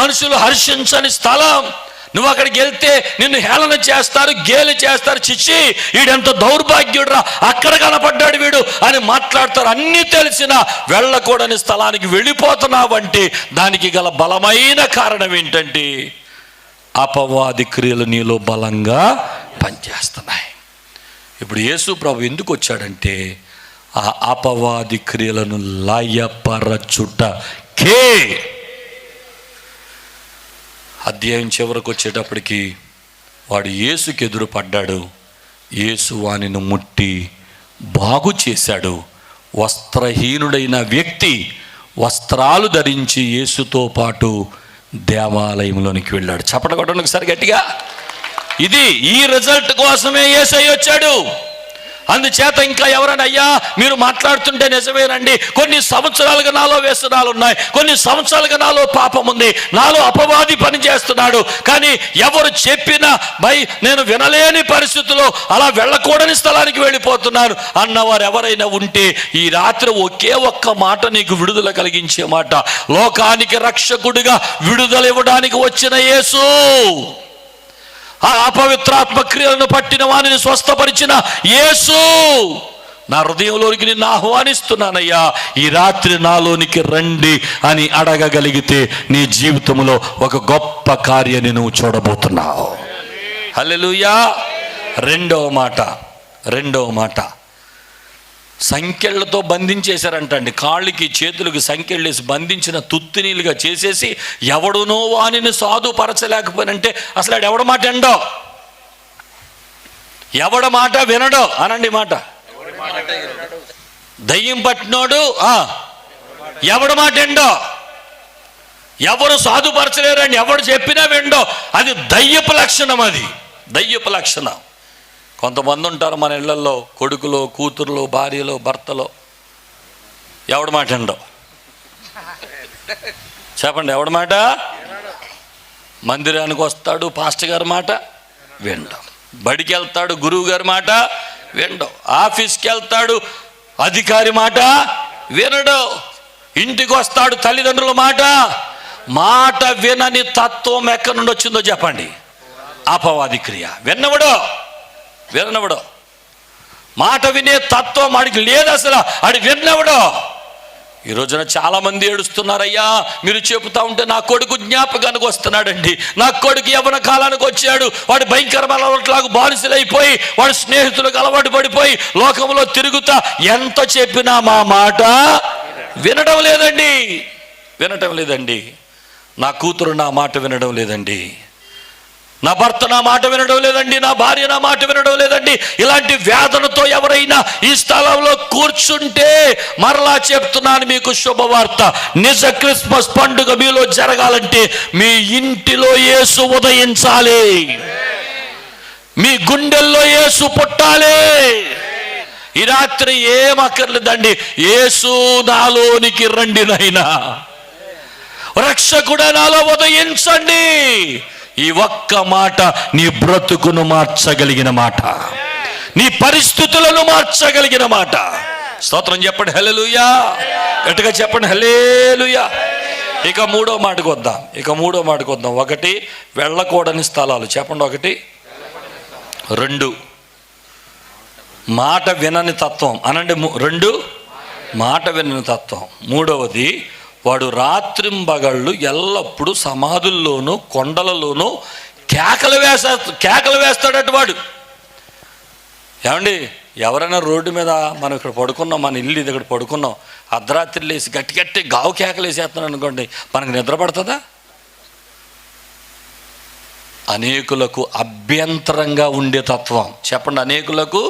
మనుషులు హర్షించని స్థలం. నువ్వు అక్కడికి వెళ్తే నిన్ను హేళన చేస్తారు, గేలి చేస్తారు. చిచ్చి వీడెంత దౌర్భాగ్యుడురా, అక్కడ కనపడ్డాడు వీడు అని మాట్లాడతారు. అన్నీ తెలిసిన వెళ్ళకూడని స్థలానికి వెళ్ళిపోతున్నావంటే దానికి గల బలమైన కారణం ఏంటంటే అపవాది క్రియలు నీలో బలంగా పనిచేస్తున్నాయి. ఇప్పుడు యేసు ప్రభు ఎందుకు వచ్చాడంటే ఆ అపవాది క్రియలను లయపరచుటకే. అధ్యాయం చివరకు వచ్చేటప్పటికి వాడు యేసుకి ఎదురు పడ్డాడు. యేసు వానిని ముట్టి బాగు చేశాడు. వస్త్రహీనుడైన వ్యక్తి వస్త్రాలు ధరించి యేసుతో పాటు దేవాలయంలోనికి వెళ్ళాడు. చప్పట కొట్టండి ఒకసారి గట్టిగా. ఇది ఈ రిజల్ట్ కోసమే యేసయ్య వచ్చాడు. అందుచేత ఇంకా ఎవరైనా అయ్యా మీరు మాట్లాడుతుంటే నిజమేనండి, కొన్ని సంవత్సరాలుగా నాలో వ్యసనాలు ఉన్నాయి, కొన్ని సంవత్సరాలుగా నాలో పాపం ఉంది, నాలో అపవాది పని చేస్తున్నాడు, కానీ ఎవరు చెప్పినా నేను వినలేని పరిస్థితుల్లో అలా వెళ్ళకూడని స్థలానికి వెళ్ళిపోతున్నాను అన్నవారు ఎవరైనా ఉంటే ఈ రాత్రి ఒకే ఒక్క మాట నీకు విడుదల కలిగించే మాట. లోకానికి రక్షకుడిగా విడుదల ఇవ్వడానికి వచ్చిన యేసు, ఆ అపవిత్రాత్మ క్రియలను పట్టిన వానిని స్వస్థపరిచిన యేసు, నా హృదయంలోనికి నిన్ను ఆహ్వానిస్తున్నానయ్యా, ఈ రాత్రి నాలోనికి రండి అని అడగగలిగితే నీ జీవితంలో ఒక గొప్ప కార్యాన్ని నువ్వు చూడబోతున్నావు. హల్లెలూయా. రెండవ మాట సంకెళ్లతో బంధించేశారంటండి. కాళ్ళకి చేతులకు సంకెళ్ళేసి బంధించిన తుత్తినీలుగా చేసేసి ఎవడునో వానిని సాధుపరచలేకపోయినంటే అసలు ఆడు ఎవడ మాట ఎండో, ఎవడ మాట వినడో అనండి మాట. దయ్యం పట్టినోడు ఎవడ మాట ఎండో, ఎవరు సాధుపరచలేరండి, ఎవడు చెప్పినా విండో. అది దయ్యపు లక్షణం, అది దయ్యపు లక్షణం. కొంతమంది ఉంటారు మన ఇళ్లలో, కొడుకులో, కూతురులో, భార్యలో, భర్తలో, ఎవడి మాట ఎండో. చెప్పండి, ఎవడి మాట? మందిరానికి వస్తాడు, పాస్టర్ గారి మాట విండం. బడికి వెళ్తాడు, గురువు గారి మాట విండం. ఆఫీస్కి వెళ్తాడు, అధికారి మాట వినడు. ఇంటికి వస్తాడు, తల్లిదండ్రుల మాట వినని తత్వం ఎక్కడి నుండి వచ్చిందో చెప్పండి. అపవాది క్రియ. విన్నవడో మాట వినే తత్వం ఆడికి లేదు, అసలు ఆడి విన్నవడో. ఈ రోజున చాలా మంది ఏడుస్తున్నారయ్యా, మీరు చెబుతా ఉంటే నా కొడుకు జ్ఞాపకానికి వస్తున్నాడండి, నా కొడుకు యవ్వన కాలానికి వచ్చాడు, వాడు భయంకరమైన అలవాట్లకు బానిసలైపోయి వాడు స్నేహితులకు అలవాటు పడిపోయి లోకంలో తిరుగుతా ఎంత చెప్పినా మా మాట వినడం లేదండి. నా కూతురు నా మాట వినడం లేదండి, నా భర్త నా మాట వినడం లేదండి, నా భార్య నా మాట వినడం లేదండి. ఇలాంటి వేదనతో ఎవరైనా ఈ స్థలంలో కూర్చుంటే మరలా చెప్తున్నాను మీకు శుభవార్త. నిజ క్రిస్మస్ పండుగ మీలో జరగాలంటే మీ ఇంటిలో యేసు ఉదయించాలి, మీ గుండెల్లో యేసు పుట్టాలి. ఈ రాత్రి ఏం అక్కర్లేదండి, యేసు నాలోనికి రండి నాయనా, రక్షకుడా నాలో ఉదయించండి. ఈ ఒక్క మాట నీ బ్రతుకును మార్చగలిగిన మాట, నీ పరిస్థితులను మార్చగలిగిన మాట. స్తోత్రం చెప్పండి, హల్లెలూయా. గట్టిగా చెప్పండి, హల్లెలూయా. ఇక మూడో మాటకు వద్దాం. ఒకటి, వెళ్ళకూడని స్థలాలు. చెప్పండి. ఒకటి. 2, మాట వినని తత్వం అనండి. 2, మాట వినని తత్వం. మూడవది, వాడు రాత్రింబగళ్ళు ఎల్లప్పుడూ సమాధుల్లోనూ కొండలలోనూ కేకలు వేస్తాడట వాడు. ఏమండి, ఎవరైనా రోడ్డు మీద మనం ఇక్కడ పడుకున్నాం, మన ఇల్లు ఇది ఇక్కడ పడుకున్నాం, అర్ధరాత్రి లేసి గట్టి గావు కేకలు వేసేస్తున్నాను అనుకోండి, మనకు నిద్ర పడుతుందా? అనేకులకు అభ్యంతరంగా ఉండే తత్వం. చెప్పండి, అనేకులకు.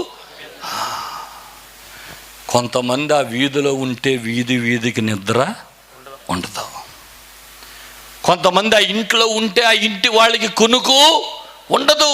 కొంతమంది ఆ వీధిలో ఉంటే వీధికి నిద్ర ఉండదు. కొంతమంది ఆ ఇంట్లో ఉంటే ఆ ఇంటి వాళ్ళకి కునుకు ఉండదు.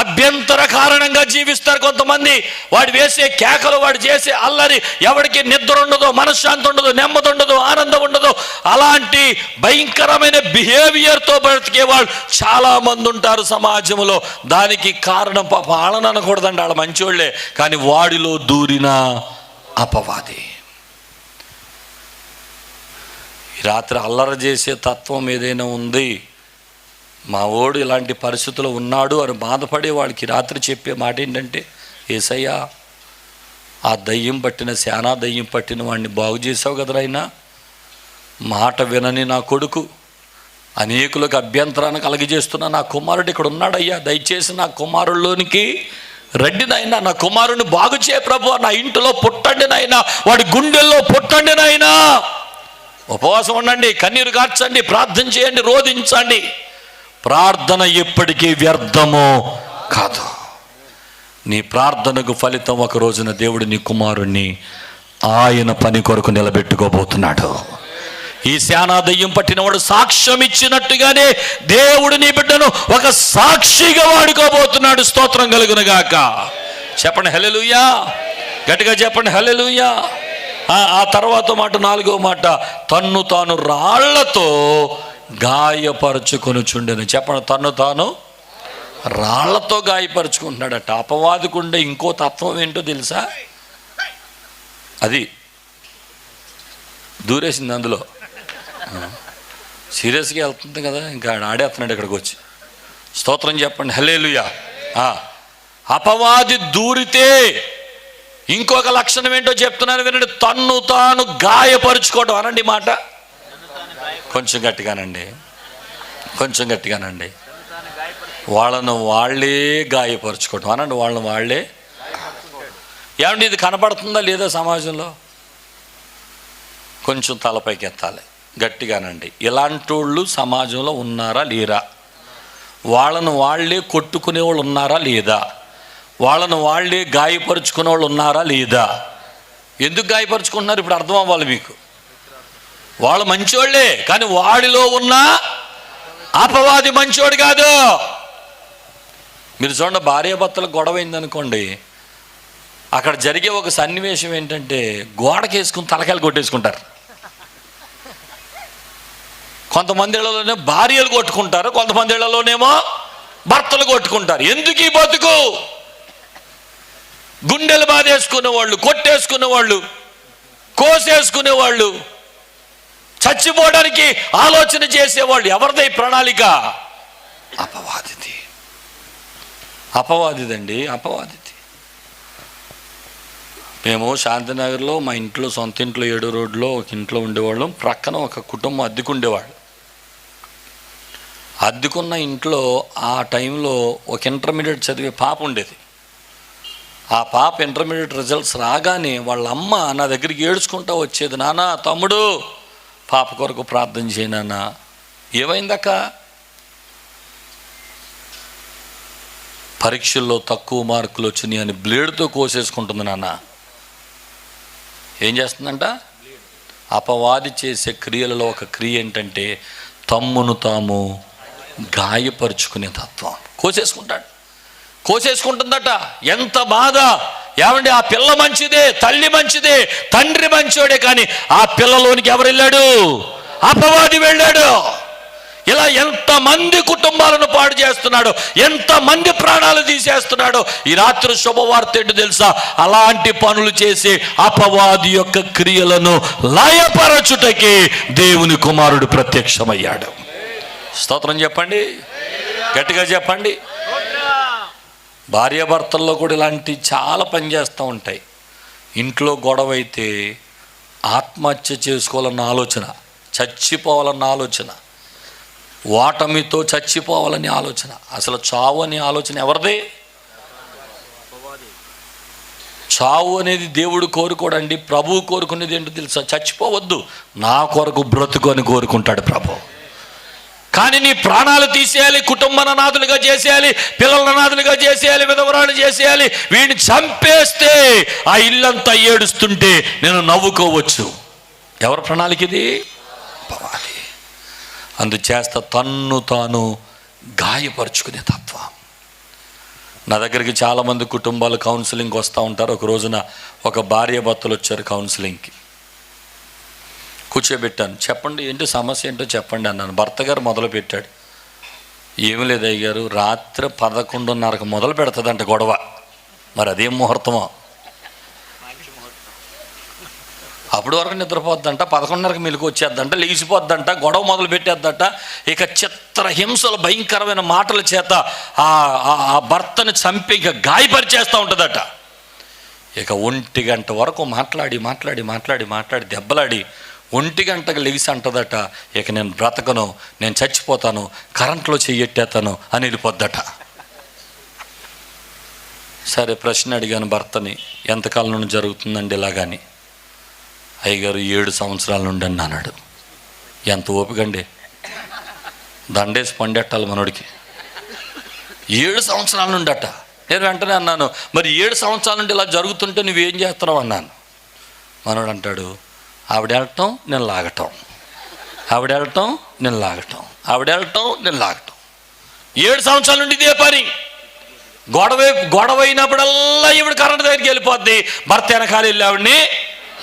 అభ్యంతర కారణంగా జీవిస్తారు కొంతమంది. వాడు వేసే కేకలు, వాడు చేసే అల్లరి, ఎవరికి నిద్ర ఉండదు, మనశ్శాంతి ఉండదు, నెమ్మది ఉండదు, ఆనందం ఉండదు. అలాంటి భయంకరమైన బిహేవియర్తో బ్రతికే వాళ్ళు చాలా మంది ఉంటారు సమాజంలో. దానికి కారణం పాప వాళ్ళని అనకూడదండి, వాళ్ళ మంచోళ్లే, కానీ వాడిలో దూరిన అపవాది. ఈ రాత్రి అల్లరి చేసే తత్వం ఏదైనా ఉంది, మా ఓడు ఇలాంటి పరిస్థితుల్లో ఉన్నాడు అని బాధపడే వాళ్ళకి రాత్రి చెప్పే మాట ఏంటంటే, యేసయ్యా ఆ దయ్యం పట్టిన శానా దయ్యం పట్టిన వాడిని బాగు చేసావు కదరైనా, మాట వినని నా కొడుకు అనేకులకు అభ్యంతరాన్ని కలగజేస్తున్న నా కుమారుడు ఇక్కడ ఉన్నాడయ్యా, దయచేసి నా కుమారుల్లోనికి రండి నాయనా, నా కుమారుని బాగు చేయ ప్రభు, నా ఇంటిలో పుట్టండి నాయనా, వాడి గుండెల్లో పుట్టండి నాయనా. ఉపవాసం ఉండండి, కన్నీరు కార్చండి, ప్రార్థన చేయండి, రోధించండి. ప్రార్థన ఎప్పటికీ వ్యర్థము కాదు. నీ ప్రార్థనకు ఫలితం ఒక రోజున దేవుడు నీ కుమారుణ్ణి ఆయన పని కొరకు నిలబెట్టుకోబోతున్నాడు. ఈ శానా దయ్యం పట్టినవాడు సాక్ష్యం ఇచ్చినట్టుగానే దేవుడు నీ బిడ్డను ఒక సాక్షిగా వాడుకోబోతున్నాడు. స్తోత్రం కలుగును గాక. చెప్పండి హల్లెలూయా, గట్టిగా చెప్పండి హల్లెలూయా. ఆ తర్వాత మాట, 4వ మాట, తన్ను తాను రాళ్లతో గాయపరుచుకొనుచుండెను. చెప్పండి, తన్ను తాను రాళ్లతో గాయపరుచుకుంటున్నాడట. అపవాదికుండే ఇంకో తత్వం ఏంటో తెలుసా? అది దూరేసింది అందులో. సీరియస్గా వెళ్తుంది కదా, ఇంకా ఆడేస్తున్నాడు ఇక్కడికి వచ్చి. స్తోత్రం చెప్పండి హల్లెలూయా. అపవాది దూరితే ఇంకొక లక్షణం ఏంటో చెప్తున్నాను వినండి, తన్ను తాను గాయపరుచుకోవడం. అనండి మాట కొంచెం గట్టిగానండి, కొంచెం గట్టిగానండి. వాళ్ళను వాళ్ళే గాయపరుచుకోవటం. అనండి, వాళ్ళని వాళ్ళే. ఏమండి ఇది కనపడుతుందా లేదా సమాజంలో? కొంచెం తలపైకి ఎత్తాలి, గట్టిగానండి. ఇలాంటి వాళ్ళు సమాజంలో ఉన్నారా లేరా? వాళ్ళను వాళ్ళే కొట్టుకునే వాళ్ళు ఉన్నారా లేదా? వాళ్ళను వాళ్ళే గాయపరుచుకునే వాళ్ళు ఉన్నారా లేదా? ఎందుకు గాయపరుచుకుంటున్నారు ఇప్పుడు అర్థం అవ్వాలి మీకు. వాళ్ళు మంచోళ్ళే, కానీ వాడిలో ఉన్న అపవాది మంచోడు కాదు. మీరు చూడండి, భార్యాభర్తలకు గొడవ అయిందనుకోండి, అక్కడ జరిగే ఒక సన్నివేశం ఏంటంటే గోడకేసుకుని తలకాయలు కొట్టేసుకుంటారు. కొంతమంది ఇళ్లలోనే భార్యలు కొట్టుకుంటారు, కొంతమంది ఇళ్లలోనేమో భర్తలు కొట్టుకుంటారు. ఎందుకు ఈ బతుకు? గుండెలు బాధేసుకునేవాళ్ళు, కొట్టేసుకునేవాళ్ళు, కోసేసుకునేవాళ్ళు, చచ్చిపోవడానికి ఆలోచన చేసేవాళ్ళు. ఎవరిది ప్రణాళిక? అపవాదిది, అపవాదిదండి, అపవాదిది. మేము శాంతినగర్లో మా ఇంట్లో, సొంత ఇంట్లో 7 రోడ్లో ఒక ఇంట్లో ఉండేవాళ్ళం. ప్రక్కన ఒక కుటుంబం అద్దెకుండేవాళ్ళు. అద్దెకున్న ఇంట్లో ఆ టైంలో ఒక ఇంటర్మీడియట్ చదివే పాప ఉండేది. ఆ పాప ఇంటర్మీడియట్ రిజల్ట్స్ రాగానే వాళ్ళ అమ్మ నా దగ్గరికి ఏడ్చుకుంటూ వచ్చేది, నాన్న తమ్ముడు పాప కొరకు ప్రార్థన చేయనా. ఏమైందక్క? పరీక్షల్లో తక్కువ మార్కులు వచ్చినాయి అని బ్లేడ్తో కోసేసుకుంటుంది నాన్న. ఏం చేస్తుందంట? అపవాది చేసే క్రియలలో ఒక క్రియ ఏంటంటే తమ్మును తాము గాయపరుచుకునే తత్వం. కోసేసుకుంటాడు, కోసేసుకుంటుందట. ఎంత బాధ! ఏమండి, ఆ పిల్ల మంచిదే, తల్లి మంచిదే, తండ్రి మంచోడే, కానీ ఆ పిల్లలోనికి ఎవరు వెళ్ళాడు? అపవాది వెళ్ళాడు. ఇలా ఎంతమంది కుటుంబాలను పాడు చేస్తున్నాడు, ఎంతమంది ప్రాణాలు తీసేస్తున్నాడు. ఈ రాత్రి శుభవార్త ఏంటో తెలుసా? అలాంటి పనులు చేసే అపవాది యొక్క క్రియలను లయపరచుటకి దేవుని కుమారుడు ప్రత్యక్షమయ్యాడు. స్తోత్రం చెప్పండి, గట్టిగా చెప్పండి. భార్యాభర్తల్లో కూడా ఇలాంటి చాలా పనిచేస్తూ ఉంటాయి. ఇంట్లో గొడవ అయితే ఆత్మహత్య చేసుకోవాలన్న ఆలోచన, చచ్చిపోవాలన్న ఆలోచన, ఓటమితో చచ్చిపోవాలని ఆలోచన. అసలు చావు అనే ఆలోచన ఎవరిది? చావు అనేది దేవుడు కోరుకోడండి, ప్రభువు కోరుకునేది ఏంటో తెలుసా? చచ్చిపోవద్దు, నా కొరకు బ్రతుకు అని కోరుకుంటాడు ప్రభు. కానీ నీ ప్రాణాలు తీసేయాలి, కుటుంబాన్ని అనాథులుగా చేసేయాలి, పిల్లల అనాథులుగా చేసేయాలి, విధవరాలు చేసేయాలి, వీడిని చంపేస్తే ఆ ఇల్లంతా ఏడుస్తుంటే నేను నవ్వుకోవచ్చు. ఎవరి ప్రణాళిక ఇది? అపవాది. అందుచేత తన్ను తాను గాయపరుచుకునే తత్వం. నా దగ్గరికి చాలామంది కుటుంబాలు కౌన్సిలింగ్కి వస్తూ ఉంటారు. ఒక రోజున ఒక భార్యాభర్తలు వచ్చారు కౌన్సిలింగ్కి. కూర్చోబెట్టాను, చెప్పండి ఏంటి సమస్య ఏంటో చెప్పండి అన్నాను. భర్త గారు మొదలు పెట్టాడు, ఏమి లేదు అయ్యారు, రాత్రి 11:30కు మొదలు పెడుతుందంట గొడవ. మరి అదేం ముహూర్తమో? అప్పటి వరకు నిద్రపోద్దంట, 11:30కి మెలకు వచ్చేద్దంట, లేచిపోద్దంట, గొడవ మొదలు పెట్టేద్దంట. ఇక చిత్రహింసలు భయంకరమైన మాటల చేత ఆ భర్తను చంపి ఇక గాయపరిచేస్తూ ఉంటుందట. ఇక 1 గంట వరకు మాట్లాడి దెబ్బలాడి 1 గంటకు లెగిసి అంటదట, ఇక నేను బ్రతకను, నేను చచ్చిపోతాను, కరెంట్లో చెయ్యెట్టేస్తాను అని వెళ్ళిపోద్దట. సరే, ప్రశ్న అడిగాను భర్తని, ఎంతకాలం నుండి జరుగుతుందండి ఇలాగని. అయ్యగారు 7 సంవత్సరాల నుండి అని అన్నాడు. ఎంత ఓపికండి, దండేసి పండెట్టాలి మనోడికి. 7 సంవత్సరాల నుండి అట. నేను వెంటనే అన్నాను, మరి 7 సంవత్సరాల నుండి ఇలా జరుగుతుంటే నువ్వేం చేస్తున్నావు అన్నాను. మనోడు అంటాడు, ఆవిడ వెళ్ళటం నేను లాగటం, ఆవిడ వెళ్ళటం నేను లాగటం, ఆవిడ వెళ్ళటం నేను లాగటం. 7 సంవత్సరాల నుండి ఇదే పని. గొడవ అయినప్పుడల్లా ఈవిడ కరెంట్ దగ్గరికి వెళ్ళిపోద్ది, భర్త వెనకాల వెళ్ళి ఆవిడని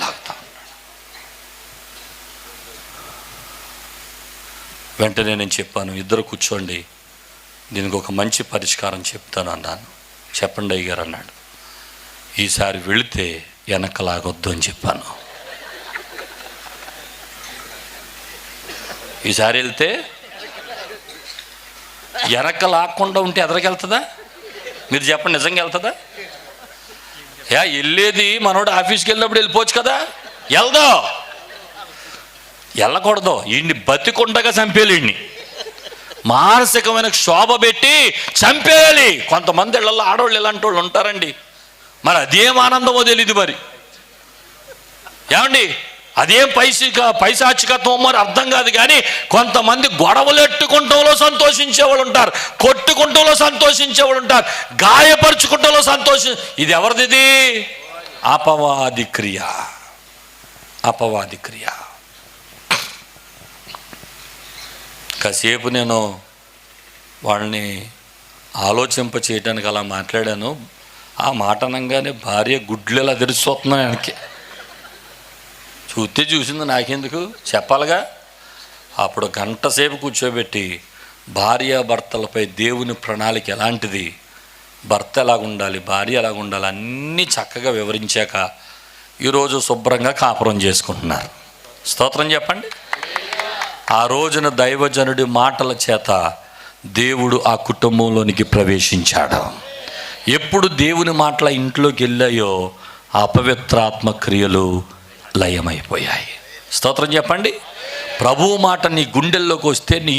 లాగుతా. వెంటనే నేను చెప్పాను, ఇద్దరు కూర్చోండి, దీనికి ఒక మంచి పరిష్కారం చెప్తాను అన్నాను. చెప్పండి అయ్యగారు అన్నాడు. ఈసారి వెళితే వెనక లాగొద్దు అని చెప్పాను. ఈసారి వెళ్తే వెనక లాక్కుండా ఉంటే ఎదరికెళ్తుందా? మీరు చెప్పండి, నిజంగా వెళ్తుందా? వెళ్ళేది మనోడు ఆఫీస్కి వెళ్ళినప్పుడు వెళ్ళిపోవచ్చు కదా, వెళ్ళకూడదు. ఈయన్ని బతికుండగా చంపేయాలి, ఈయన్ని మానసికమైన క్షోభ పెట్టి చంపేయాలి. కొంతమంది ఇళ్ళల్లో ఆడవాళ్ళు ఇలాంటి వాళ్ళు ఉంటారండి. మరి అదేం ఆనందమో తెలియదు. మరి ఏమండి, అదేం పైశాచికత్వం మరి అర్థం కాదు. కానీ కొంతమంది గొడవలెట్టుకుంటంలో సంతోషించేవాళ్ళు ఉంటారు, కొట్టుకుంటంలో సంతోషించేవాళ్ళు ఉంటారు, గాయపరుచుకుంటంలో ఇది ఎవరిది? అపవాది క్రియ. కాసేపు నేను వాళ్ళని ఆలోచింప చేయడానికి అలా మాట్లాడాను. ఆ మాట అనగానే భార్య గుడ్లెలా తెరిచిపోతున్నాను వెనక్కి. చూసింది, నాకెందుకు చెప్పాలిగా. అప్పుడు 1 గంట సేపు కూర్చోబెట్టి భార్యాభర్తలపై దేవుని ప్రణాళిక ఎలాంటిది, భర్త ఎలాగుండాలి, భార్య ఎలాగుండాలి అన్నీ చక్కగా వివరించాక ఈరోజు శుభ్రంగా కాపురం చేసుకుంటున్నారు. స్తోత్రం చెప్పండి. ఆ రోజున దైవజనుడి మాటల చేత దేవుడు ఆ కుటుంబంలోనికి ప్రవేశించాడు. ఎప్పుడు దేవుని మాటల ఇంట్లోకి వెళ్ళాయో అపవిత్రాత్మ క్రియలు లయమైపోయాయి. స్తోత్రం చెప్పండి. ప్రభువు మాట నీ గుండెల్లోకి వస్తే నీ